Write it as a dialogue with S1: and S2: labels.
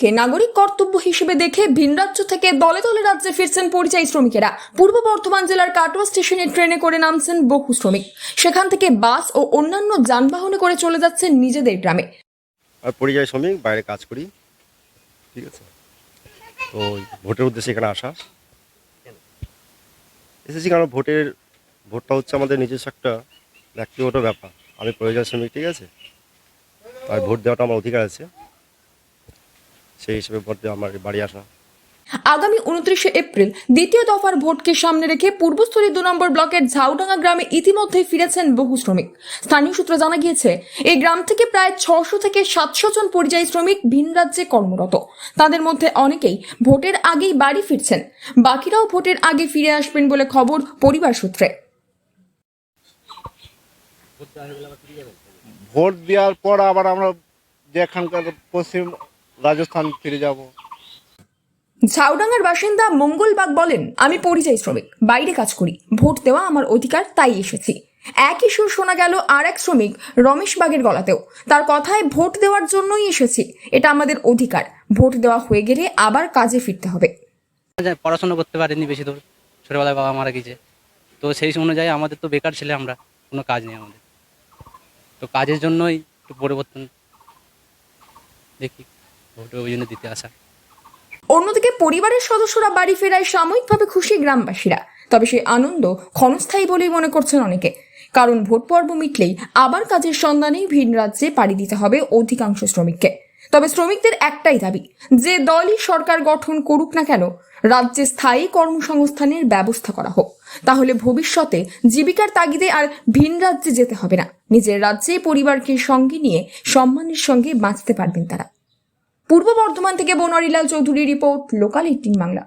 S1: কে নাগরিক কর্তব্য হিসেবে দেখে ভিন রাজ্য থেকে দলে দলে রাজ্যে ফিরছেন পরিযায়ী শ্রমিকেরা। পূর্ব বর্ধমান জেলার কাটোয়া স্টেশনে ট্রেনে করে নামছেন বহু শ্রমিক, সেখান থেকে বাস ও অন্যান্য যানবাহনে করে চলে যাচ্ছেন নিজেদের গ্রামে।
S2: আর পরিযায়ী শ্রমিক, বাইরে কাজ করি, ঠিক আছে। তো ভোটের উদ্দেশ্যে এখানে আসা এসেছি, কারণ ভোটটা হচ্ছে আমাদের নিজস্ব একটা ব্যক্তিগত ব্যাপার। আমি পরিযায়ী শ্রমিক, ঠিক আছে, তাই ভোট দেওয়াটা আমার অধিকার আছে, সেই হিসেবে ভোট দেওয়া আমার বাড়ি আসা।
S1: আগামী 29শে এপ্রিল দ্বিতীয় দফার ভোটকে সামনে রেখে পূর্বস্থলী 2 নম্বর ব্লকের ঝাউডাঙ্গা গ্রামে ইতিমধ্যেই ফিরেছেন বহু শ্রমিক। স্থানীয় সূত্রে জানা গিয়েছে, এই গ্রাম থেকে প্রায় 600 থেকে 700 জন পরিযায়ী শ্রমিক ভিন রাজ্যে কর্মরত। তাদের মধ্যে অনেকেই ভোটের আগেই বাড়ি ফিরছেন, বাকিরাও ভোটের আগে ফিরে আসবেন বলে খবর পরিবার সূত্রে।
S3: ভোট দেওয়ার পর আবার আমরা যেখানকার পশ্চিম রাজস্থান ফিরে যাব।
S1: ঝাউডাঙ্গার বাসিন্দা মঙ্গলবাগ বলেন, আমি পরিযায়ী শ্রমিক, বাইরে কাজ করি, ভোট দেওয়া আমার অধিকার, তাই এসেছি। একই সুর শোনা গেল আর এক শ্রমিক রমেশ বাগের গলাতেও। তার কথায়, ভোট দেওয়ার জন্যই এসেছি, এটা আমাদের অধিকার, ভোট দেওয়া হয়ে গেলে আবার কাজে ফিরতে হবে।
S4: পড়াশোনা করতে পারিনি বেশি দূর, ছোটবেলায় বাবা মারা গেছে, তো সেই অনুযায়ী আমাদের তো বেকার ছেলে, আমরা কোনো কাজ নেই আমাদের, তো কাজের জন্যই একটু পরিবর্তন দেখি, ভোট ওই জন্য দিতে আসা।
S1: অন্যদিকে পরিবারের সদস্যরা বাড়ি ফেরায় সাময়িকভাবে খুশি গ্রামবাসীরা, তবে সেই আনন্দ ক্ষণস্থায়ী বলেই মনে করছেন অনেকে। কারণ ভোট পর্ব মিটলেই আবার কাজের সন্ধানেই ভিন রাজ্যে পাড়ি দিতে হবে অধিকাংশ শ্রমিককে। তবে শ্রমিকদের একটাই দাবি, যে দলই সরকার গঠন করুক না কেন, রাজ্যে স্থায়ী কর্মসংস্থানের ব্যবস্থা করা হোক, তাহলে ভবিষ্যতে জীবিকার তাগিদে আর ভিন রাজ্যে যেতে হবে না, নিজের রাজ্যে পরিবারকে সঙ্গে নিয়ে সম্মানের সঙ্গে বাঁচতে পারবেন তারা। পূর্ব বর্ধমান থেকে বনোয়ারিলাল চৌধুরী রিপোর্ট, লোকাল 18 বাংলা।